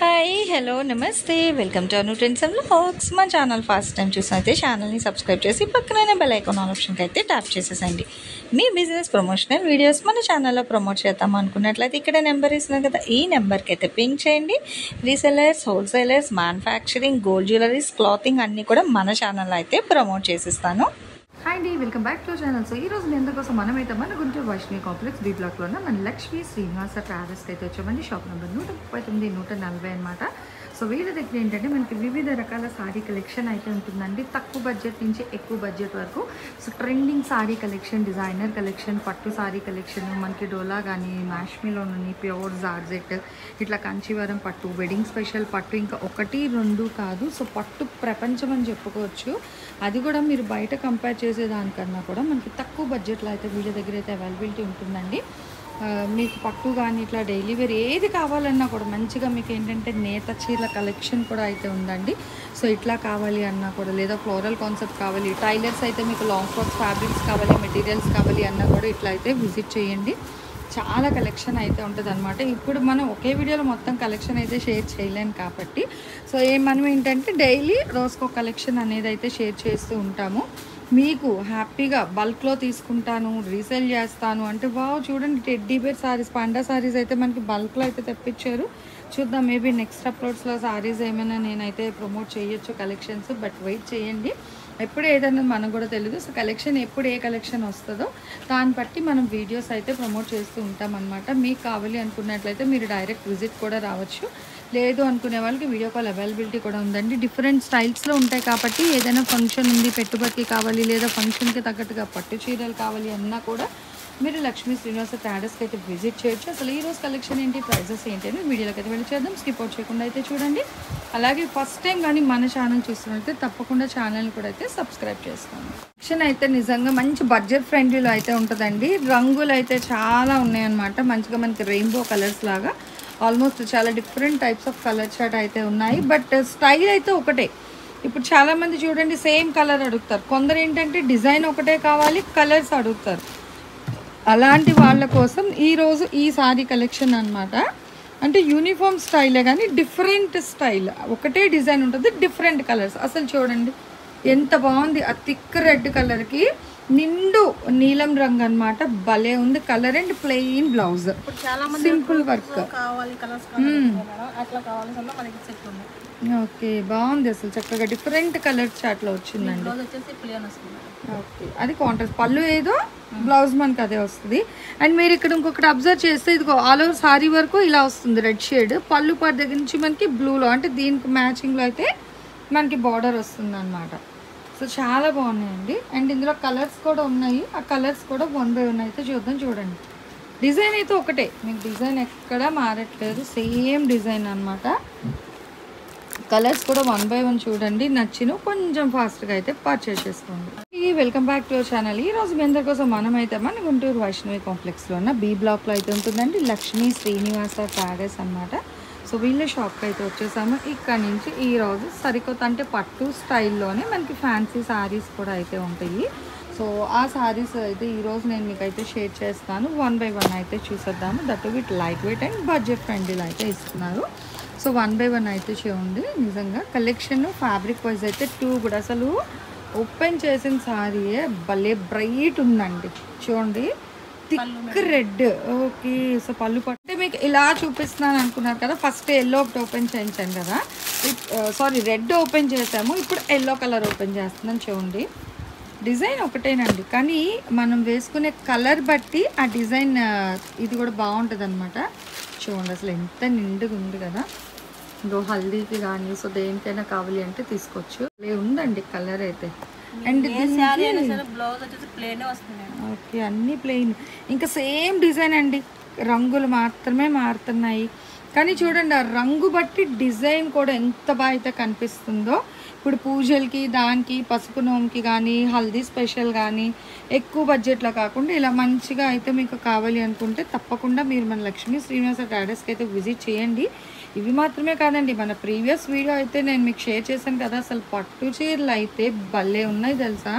Hi hello నమస్తే welcome to Anu trends and vlogs. మా channel first time చూసినైతే ఛానల్ని subscribe చేసి పక్కనే బెల్ ఐకాన్ ఆప్షన్కి అయితే ట్యాప్ చేసేసండి. మీ బిజినెస్ ప్రమోషనల్ వీడియోస్ మన ఛానల్లో ప్రమోట్ చేద్దాం అనుకున్నట్లయితే ఇక్కడ నెంబర్ ఇస్తున్నాను కదా, ఈ నెంబర్కి అయితే పింక్ చేయండి. Resellers, wholesalers, manufacturing, gold jewelleries, clothing అన్నీ కూడా మన ఛానల్లో అయితే ప్రమోట్ చేసిస్తాను. హాయ్ అండి, welcome back to channel. So ఈరోజు మీ అందరి కోసం మనమైతే మన గుంటూరు వైష్ణవి కాంప్లెక్స్ బి బ్లాక్లో ఉన్న మన లక్ష్మీ శ్రీనివాస ట్రావెల్స్కి అయితే వచ్చామండి. షాప్ నెంబర్ 139, 140 అనమాట. సో వీళ్ళ దగ్గర ఏంటంటే మనకి వివిధ రకాల సారీ కలెక్షన్ అయితే ఉంటుందండి. తక్కువ బడ్జెట్ నుంచి ఎక్కువ బడ్జెట్ వరకు. So trending sorry collection, designer collection, పట్టు సారీ కలెక్షన్, మనకి డోలా కానీ, మ్యాష్మిలోని ప్యూర్ జార్జెట్, ఇట్లా కంచివరం పట్టు, వెడ్డింగ్ స్పెషల్ పట్టు, ఇంకా 1, 2 కాదు. సో పట్టు ప్రపంచం అని చెప్పుకోవచ్చు. అది కూడా మీరు బయట కంపేర్ చేసేదానికన్నా కూడా మనకి తక్కువ బడ్జెట్లో అయితే వీళ్ళ దగ్గర అయితే అవైలబిలిటీ ఉంటుందండి. మీకు పట్టు కానీ ఇట్లా డైలీ వేర్ ఏది కావాలన్నా కూడా మంచిగా మీకు ఏంటంటే నేత చీరల కలెక్షన్ కూడా అయితే ఉందండి. సో ఇట్లా కావాలి అన్నా కూడా, లేదా ఫ్లోరల్ కాన్సెప్ట్ కావాలి, టైలర్స్ అయితే మీకు లాంగ్ ఫ్రాక్స్ ఫ్యాబ్రిక్స్ కావాలి, మెటీరియల్స్ కావాలి అన్నా కూడా ఇట్లా అయితే విజిట్ చేయండి. చాలా కలెక్షన్ అయితే ఉంటుంది అనమాట. ఇప్పుడు మనం ఒకే వీడియోలో మొత్తం కలెక్షన్ అయితే షేర్ చేయలేము కాబట్టి, సో మనం ఏంటంటే డైలీ రోజుకో కలెక్షన్ అనేది అయితే షేర్ చేస్తూ ఉంటాము. మీకు హ్యాపీగా బల్క్లో తీసుకుంటాను, రీసేల్ చేస్తాను అంటే చూడండి, టెడ్డీ బేర్ సారీస్, పండా సారీస్ అయితే మనకి బల్క్లో అయితే తెప్పించారు. చూద్దాం, మేబీ నెక్స్ట్ అప్లోడ్స్లో సారీస్ ఏమైనా నేనైతే ప్రమోట్ చేయొచ్చు కలెక్షన్స్, బట్ వెయిట్ చేయండి. ఎప్పుడు ఏదైనా మనకు కూడా తెలియదు. సో కలెక్షన్ ఎప్పుడు ఏ కలెక్షన్ వస్తుందో దాన్ని బట్టి మనం వీడియోస్ అయితే ప్రమోట్ చేస్తూ ఉంటాం అనమాట. మీకు కావాలి అనుకున్నట్లయితే మీరు డైరెక్ట్ విజిట్ కూడా రావచ్చు. లేదు అనుకునే వాళ్ళకి వీడియో కాల్ అవైలబిలిటీ కూడా ఉందండి. డిఫరెంట్ స్టైల్స్లో ఉంటాయి కాబట్టి ఏదైనా ఫంక్షన్ ఉంది, పెట్టుబడికి కావాలి, లేదా ఫంక్షన్కి తగ్గట్టుగా పట్టు చీరలు కావాలి అన్నా కూడా మీరు లక్ష్మీ శ్రీనివాస ట్రావెల్స్కి అయితే విజిట్ చేయొచ్చు. అసలు ఈరోజు కలెక్షన్ ఏంటి, ప్రైజెస్ ఏంటి అని వీడియోలోకి అయితే వెళ్ళి చేద్దాం. స్కిప్ అవుట్ చేయకుండా అయితే చూడండి. అలాగే ఫస్ట్ టైం కానీ మన ఛానల్ చూస్తున్నట్లయితే తప్పకుండా ఛానల్ని కూడా అయితే సబ్స్క్రైబ్ చేసుకోండి. కలెక్షన్ అయితే నిజంగా మంచి బడ్జెట్ ఫ్రెండ్లీలో అయితే ఉంటుందండి. రంగులు అయితే చాలా ఉన్నాయన్నమాట. మంచిగా మనకి రెయిన్బో కలర్స్ లాగా ఆల్మోస్ట్ చాలా different types of colour chart అయితే ఉన్నాయి. బట్ స్టైల్ అయితే ఒకటే. ఇప్పుడు చాలామంది చూడండి సేమ్ కలర్ అడుగుతారు, కొందరు ఏంటంటే డిజైన్ ఒకటే కావాలి, కలర్స్ అడుగుతారు. అలాంటి వాళ్ళ కోసం ఈరోజు ఈ సారీ కలెక్షన్ అనమాట. అంటే యూనిఫామ్ స్టైలే కానీ డిఫరెంట్ స్టైల్, ఒకటే డిజైన్ ఉంటుంది, డిఫరెంట్ కలర్స్. అసలు చూడండి ఎంత బాగుంది. ఆ థిక్ రెడ్ కలర్కి నిండు నీలం రంగు అనమాట. భలే ఉంది colour. And plain blouse, simple work. Okay, బాగుంది. అసలు చక్కగా డిఫరెంట్ కలర్ చాట్లో వచ్చిందండి. ఓకే, అది కాంట్రాస్ట్ పళ్ళు ఏదో, బ్లౌజ్ మనకి అదే వస్తుంది. అండ్ మీరు ఇక్కడ ఇంకొకటి అబ్జర్వ్ చేస్తే ఇదిగో ఆల్ ఓవర్ సారీ వరకు ఇలా వస్తుంది రెడ్ షేడ్. పళ్ళు పాటు దగ్గర నుంచి మనకి బ్లూలో, అంటే దీనికి మ్యాచింగ్లో అయితే మనకి బార్డర్ వస్తుంది అనమాట. సో చాలా బాగున్నాయండి. అండ్ ఇందులో కలర్స్ కూడా ఉన్నాయి. ఆ కలర్స్ కూడా 1 by 1 అయితే చూద్దాం. చూడండి, డిజైన్ అయితే ఒకటే, మీకు డిజైన్ ఎక్కడా మారట్లేదు, సేమ్ డిజైన్ అనమాట. కలర్స్ కూడా 1 by 1 చూడండి. నచ్చిన కొంచెం ఫాస్ట్గా అయితే పర్చేస్ చేసుకోండి. Welcome back to our channel. ఈరోజు మీ అందరి కోసం మనమైతే మన గుంటూరు వైష్ణవి కాంప్లెక్స్లో ఉన్న బి బ్లాక్లో అయితే ఉంటుందండి లక్ష్మీ శ్రీనివాస ట్రావెల్స్ అనమాట. సో వీళ్ళ షాప్కి అయితే వచ్చేసాము. ఇక్కడ నుంచి ఈరోజు సరికొత్త అంటే పట్టు స్టైల్లోనే మనకి ఫ్యాన్సీ శారీస్ కూడా అయితే ఉంటాయి. సో ఆ శారీస్ అయితే ఈరోజు నేను మీకు అయితే షేర్ చేస్తాను. 1 by 1 అయితే చూసేద్దాము. That with light weight and budget ఫ్రెండ్లీలో అయితే ఇస్తున్నారు. సో 1 by 1 అయితే చూడండి. నిజంగా కలెక్షన్ ఫ్యాబ్రిక్ వైజ్ అయితే 2 కూడా అసలు ఓపెన్ చేసిన శారీయే భలే బ్రైట్ ఉందండి. చూడండి, థిక్ రెడ్. ఓకే, సో పళ్ళు పట్టే మీకు ఇలా చూపిస్తున్నాను అనుకున్నారు కదా. ఫస్ట్ ఎల్లో ఒకటి ఓపెన్ చేయించాను కదా, సారీ రెడ్ ఓపెన్ చేసాము, ఇప్పుడు ఎల్లో కలర్ ఓపెన్ చేస్తున్నాను. చూడండి, డిజైన్ ఒకటేనండి, కానీ మనం వేసుకునే కలర్ బట్టి ఆ డిజైన్ ఇది కూడా బాగుంటుంది అనమాట. చూడండి అసలు ఎంత నిండుగా ఉంది కదా. ఇంకో హల్దీకి కానీ సో దేనికైనా కావాలి అంటే తీసుకోవచ్చు. ఉందండి కలర్ అయితే. అండ్ ఓకే, అన్నీ ప్లెయిన్, ఇంకా సేమ్ డిజైన్ అండి, రంగులు మాత్రమే మారుతున్నాయి. కానీ చూడండి ఆ రంగు బట్టి డిజైన్ కూడా ఎంత బాగా అయితే కనిపిస్తుందో. ఇప్పుడు పూజలకి, దానికి పసుపు నోముకి కానీ, హల్దీ స్పెషల్ కానీ ఎక్కువ బడ్జెట్లో కాకుండా ఇలా మంచిగా అయితే మీకు కావాలి అనుకుంటే తప్పకుండా మీరు మన లక్ష్మీ శ్రీనివాస ట్రావెల్స్కి అయితే విజిట్ చేయండి. ఇవి మాత్రమే కాదండి, మన ప్రీవియస్ వీడియో అయితే నేను మీకు షేర్ చేశాను కదా, అసలు పట్టు చీరలు అయితే భలే ఉన్నాయి తెలుసా.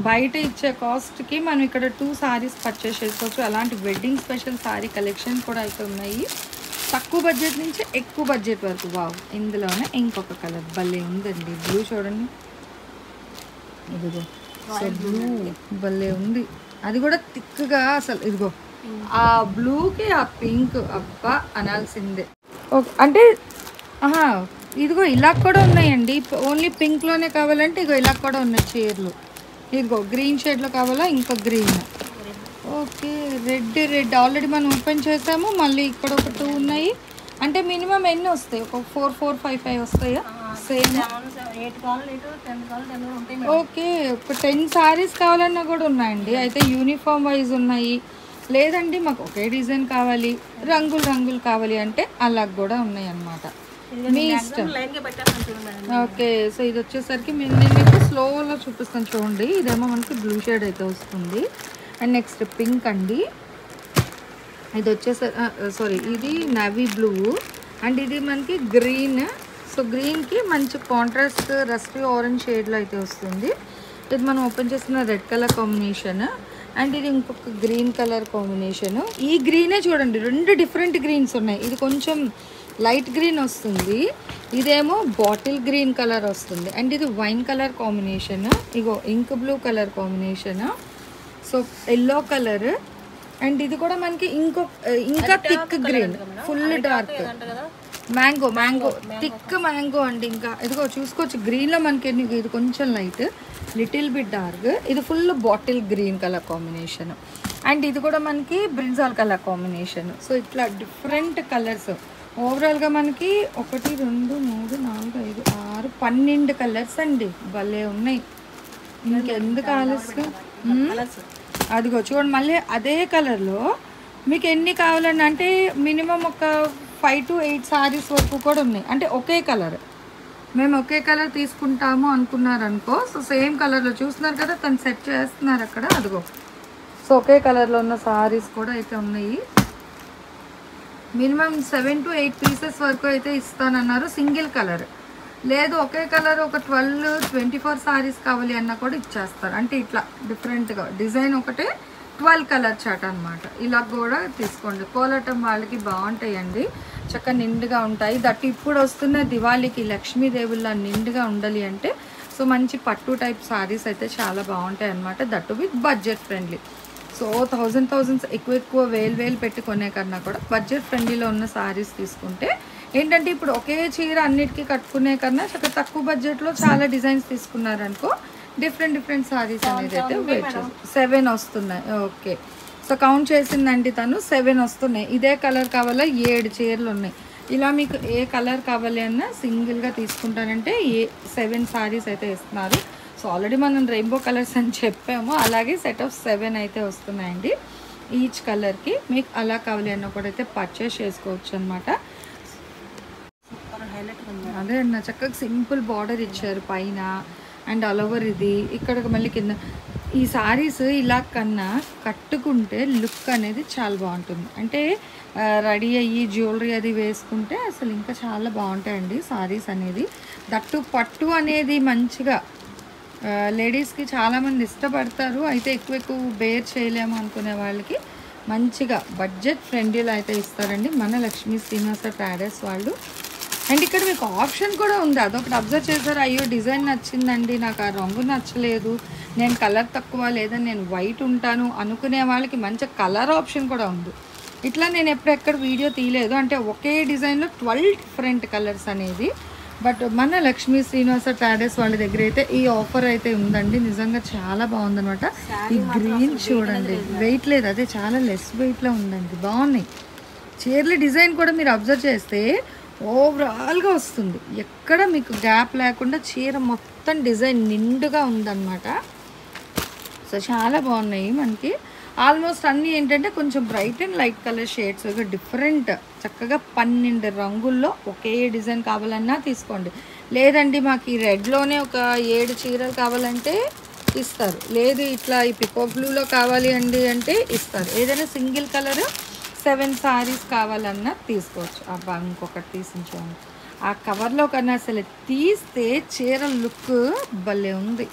బయట ఇచ్చే కాస్ట్కి మనం ఇక్కడ 2 సారీస్ పర్చేస్ చేసుకోవచ్చు. అలాంటి వెడ్డింగ్ స్పెషల్ సారీ కలెక్షన్ కూడా అయితే ఉన్నాయి. తక్కువ బడ్జెట్ నుంచి ఎక్కువ బడ్జెట్ వరకు. వావ్, ఇందులోనే ఇంకొక కలర్ భలే ఉందండి. బ్లూ చూడండి, ఇదిగో బ్లూ భలే ఉంది. అది కూడా థిక్గా అసలు. ఇదిగో ఆ బ్లూకి ఆ పింక్ అబ్బా అనాల్సిందే. అంటే ఇదిగో ఇలా కూడా ఉన్నాయండి. ఓన్లీ పింక్లోనే కావాలంటే ఇగో ఇలా కూడా ఉన్నాయి చీరలు. ఇదిగో గ్రీన్ షేడ్లో కావాలా, ఇంకో గ్రీన్. ఓకే, రెడ్ ఆల్రెడీ మనం ఓపెన్ చేసాము. మళ్ళీ ఇక్కడ ఒక 2 ఉన్నాయి. అంటే మినిమం ఎన్ని వస్తాయి? ఒక 4, 4, 5, 5 వస్తాయా? సేమ్. ఓకే, ఒక 10 సారీస్ కావాలన్నా కూడా ఉన్నాయండి. అయితే యూనిఫామ్ వైజ్ ఉన్నాయి. లేదండి మాకు ఒకే డిజైన్ కావాలి, రంగులు కావాలి అంటే అలా కూడా ఉన్నాయి అన్నమాట. మీ ఇష్టం. ఓకే, సో ఇది వచ్చేసరికి నేను మీకు స్లోలో చూపిస్తాను చూడండి. ఇదేమో మనకి బ్లూ షేడ్ అయితే వస్తుంది. అండ్ నెక్స్ట్ పింక్ అండి. ఇది వచ్చేసరి ఇది నవీ బ్లూ. అండ్ ఇది మనకి గ్రీన్. సో గ్రీన్కి మంచి కాంట్రాస్ట్ రస్టీ ఆరెంజ్ షేడ్లో అయితే వస్తుంది. ఇది మనం ఓపెన్ చేసిన రెడ్ కలర్ కాంబినేషన్. అండ్ ఇది ఇంకొక గ్రీన్ కలర్ కాంబినేషన్. ఈ గ్రీనే చూడండి, 2 డిఫరెంట్ గ్రీన్స్ ఉన్నాయి. ఇది కొంచెం లైట్ గ్రీన్ వస్తుంది, ఇదేమో బాటిల్ గ్రీన్ కలర్ వస్తుంది. అండ్ ఇది వైన్ కలర్ కాంబినేషన్. ఇగో ink blue colour combination. So yellow colour. And ఇది కూడా మనకి ఇంకా thick green, full dark mango thick mango అండి. ఇంకా ఇదిగో చూసుకోవచ్చు, గ్రీన్లో మనకి ఇది కొంచెం లైట్, లిటిల్ బిట్ డార్క్. ఇది full bottle green colour combination. And ఇది కూడా మనకి బ్రింజాల్ కలర్ కాంబినేషన్. సో ఇట్లా డిఫరెంట్ కలర్స్. ఓవరాల్గా మనకి 1, 2, 3, 4, 5, 6, 12 కలర్స్ అండి. భలే ఉన్నాయి. ఇంకెందుకు ఆలస్యం? అదిగో చూడండి, మళ్ళీ అదే కలర్లో మీకు ఎన్ని కావాలండి అంటే మినిమం ఒక 5 to 8 సారీస్ వరకు కూడా ఉన్నాయి. అంటే ఒకే కలర్, మేము ఒకే కలర్ తీసుకుంటాము అనుకున్నారనుకో. సో సేమ్ కలర్లో చూస్తున్నారు కదా, తను సెట్ చేస్తున్నారు అక్కడ. అదిగో, సో ఒకే కలర్లో ఉన్న సారీస్ కూడా అయితే ఉన్నాయి. మినిమం 7 to 8 పీసెస్ వరకు అయితే ఇస్తానన్నారు సింగిల్ కలర్. లేదు ఒకే కలర్ ఒక 12, 24 సారీస్ కావాలి అన్నా కూడా ఇచ్చేస్తారు. అంటే ఇట్లా డిఫరెంట్గా డిజైన్ ఒకటే 12 కలర్ చాట్ అనమాట. ఇలా కూడా తీసుకోండి. కోలాటం వాళ్ళకి బాగుంటాయండి, చక్కగా నిండుగా ఉంటాయి. దట్ ఇప్పుడు వస్తున్న దివాళీకి లక్ష్మీదేవుల్లా నిండుగా ఉండాలి అంటే సో మంచి పట్టు టైప్ సారీస్ అయితే చాలా బాగుంటాయి అన్నమాట. That with budget friendly. So thousands ఎక్కువ వేలు పెట్టుకునే కన్నా కూడా బడ్జెట్ ఫ్రెండ్లీలో ఉన్న సారీస్ తీసుకుంటే ఏంటంటే ఇప్పుడు ఒకే చీర అన్నిటికీ కట్టుకునే కన్నా చక్కగా తక్కువ బడ్జెట్లో చాలా డిజైన్స్ తీసుకున్నారనుకో డిఫరెంట్ సారీస్ అనేది అయితే వెయిట్ చేసి 7 వస్తున్నాయి. ఓకే, సో కౌంట్ చేసిందండి తను, 7 వస్తున్నాయి. ఇదే కలర్ కావాలా 7 చీరలు ఉన్నాయి. ఇలా మీకు ఏ కలర్ కావాలి అన్నా సింగిల్గా తీసుకుంటానంటే 7 సారీస్ అయితే ఇస్తున్నారు. సో ఆల్రెడీ మనం రెయిన్బో కలర్స్ అని చెప్పాము, అలాగే సెట్ ఆఫ్ 7 అయితే వస్తున్నాయండి ఈచ్ కలర్కి. మీకు అలా కావాలి అన్న కూడా అయితే పర్చేస్ చేసుకోవచ్చు అనమాట. అదే అన్న చక్కగా సింపుల్ బార్డర్ ఇచ్చారు పైన అండ్ ఆల్ ఓవర్. ఇది ఇక్కడ మళ్ళీ కింద ఈ సారీస్ ఇలా కన్నా కట్టుకుంటే లుక్ అనేది చాలా బాగుంటుంది. అంటే రెడీ అయ్యి జ్యువెలరీ అది వేసుకుంటే అసలు ఇంకా చాలా బాగుంటాయండి సారీస్ అనేది. దట్టు పట్టు అనేది మంచిగా లేడీస్కి చాలామంది ఇష్టపడతారు. అయితే ఎక్కువ బేర్ చేయలేము అనుకునే వాళ్ళకి మంచిగా బడ్జెట్ ఫ్రెండ్లీలో అయితే ఇస్తారండి మన లక్ష్మీ శ్రీనివాస ట్రేడర్స్ వాళ్ళు. అండ్ ఇక్కడ మీకు ఆప్షన్ కూడా ఉంది, అదొకటి అబ్జర్వ్ చేశారు. అయ్యో డిజైన్ నచ్చిందండి, నాకు ఆ రంగు నచ్చలేదు, నేను కలర్ తక్కువ లేదా నేను వైట్ ఉంటాను అనుకునే వాళ్ళకి మంచి కలర్ ఆప్షన్ కూడా ఉంది. ఇట్లా నేను ఎక్కడ వీడియో తీయలేదు. అంటే ఒకే డిజైన్లో 12 డిఫరెంట్ కలర్స్ అనేది. బట్ మన లక్ష్మీ శ్రీనివాస ట్రేడర్స్ వాళ్ళ దగ్గర అయితే ఈ ఆఫర్ అయితే ఉందండి. నిజంగా చాలా బాగుందనమాట. ఈ గ్రీన్ చూడండి, వెయిట్ లేదు, అదే చాలా లెస్ వెయిట్లో ఉందండి. బాగున్నాయి చీరల డిజైన్ కూడా మీరు అబ్జర్వ్ చేస్తే ఓవరాల్గా వస్తుంది, ఎక్కడ మీకు గ్యాప్ లేకుండా చీర మొత్తం డిజైన్ నిండుగా ఉందన్నమాట. సో చాలా బాగున్నాయి మనకి. ఆల్మోస్ట్ అన్నీ ఏంటంటే కొంచెం bright and light colour shades different, చక్కగా 12 రంగుల్లో ఒకే డిజైన్ కావాలన్నా తీసుకోండి. లేదండి మాకు ఈ రెడ్లోనే ఒక 7 చీరలు కావాలంటే ఇస్తారు. లేదు ఇట్లా ఈ పికాక్ బ్లూలో కావాలి అండి అంటే ఇస్తారు. ఏదైనా సింగిల్ కలర్ 7 సారీస్ కావాలన్నా తీసుకోవచ్చు. అబ్బా ఇంకొకటి తీసించండి, ఆ కవర్లో కన్నా అసలు తీస్తే చీర లుక్ భలే ఉంది.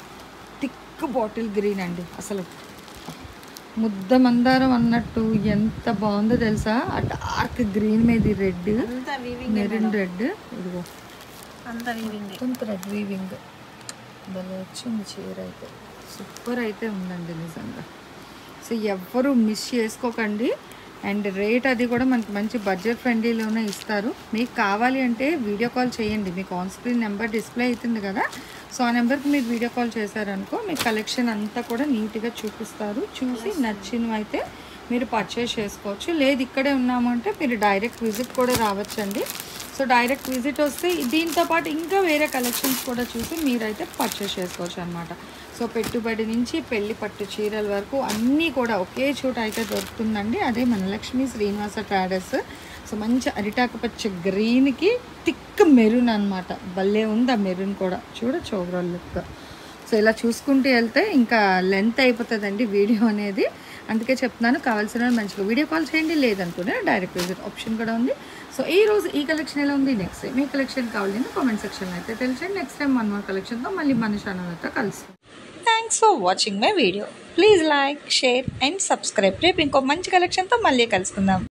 థిక్ బాటిల్ గ్రీన్ అండి, అసలు ముద్ద మందారం అన్నట్టు ఎంత బాగుందో తెలుసా. ఆ డార్క్ గ్రీన్ మీద రెడ్, మెరూన్ రెడ్, ఇదిగో మొత్తం థ్రెడ్ వీవింగ్. భలే వచ్చింది చీర అయితే, సూపర్ అయితే ఉందండి నిజంగా. సో ఎవ్వరూ మిస్ చేసుకోకండి. అండ్ రేట్ అది కూడా మనకి మంచి బడ్జెట్ ఫ్రెండ్లీలోనే ఇస్తారు. మీకు కావాలి అంటే వీడియో కాల్ చేయండి. మీకు ఆన్ స్క్రీన్ నెంబర్ డిస్ప్లే అవుతుంది కదా, సో ఆ నెంబర్కి మీరు వీడియో కాల్ చేశారనుకో మీ కలెక్షన్ అంతా కూడా నీట్గా చూపిస్తారు. చూసి నచ్చినవి అయితే మీరు పర్చేస్ చేసుకోవచ్చు. లేదు ఇక్కడే ఉన్నాము అంటే మీరు డైరెక్ట్ విజిట్ కూడా రావచ్చండి. సో డైరెక్ట్ విజిట్ వస్తే దీంతో పాటు ఇంకా వేరే కలెక్షన్స్ కూడా చూసి మీరైతే పర్చేస్ చేసుకోవచ్చు అనమాట. సో పెట్టుబడి నుంచి పెళ్లి పట్టు చీరల వరకు అన్నీ కూడా ఒకే చోట అయితే దొరుకుతుందండి. అదే మన లక్ష్మీ శ్రీనివాస ట్రేడర్స్. సో మంచి అరిటాకు పచ్చ గ్రీన్కి థిక్ మెరూన్ అనమాట. భలే ఉంది ఆ మెరూన్ కూడా, చూడొచ్చు ఓవరాల్ లుక్. సో ఇలా చూసుకుంటూ వెళ్తే ఇంకా లెంత్ అయిపోతుందండి వీడియో అనేది. అందుకే చెప్తున్నాను, కావాల్సిన మంచిగా వీడియో కాల్ చేయండి, లేదనుకునే డైరెక్ట్ విజిట్ ఆప్షన్ కూడా ఉంది. సో ఈ రోజు ఈ కలెక్షన్ ఎలా ఉంది, నెక్స్ట్ మీ కలెక్షన్ కావాలంటే కామెంట్ సెక్షన్లో అయితే తెలిసండి. నెక్స్ట్ టైం మన కలెక్షన్తో మళ్ళీ మన ఛానల్ అయితే కలుస్తాం. Thanks for watching my video. Please like, share and subscribe. రేపు ఇంకో మంచి కలెక్షన్తో మళ్ళీ కలుసుకుందాం.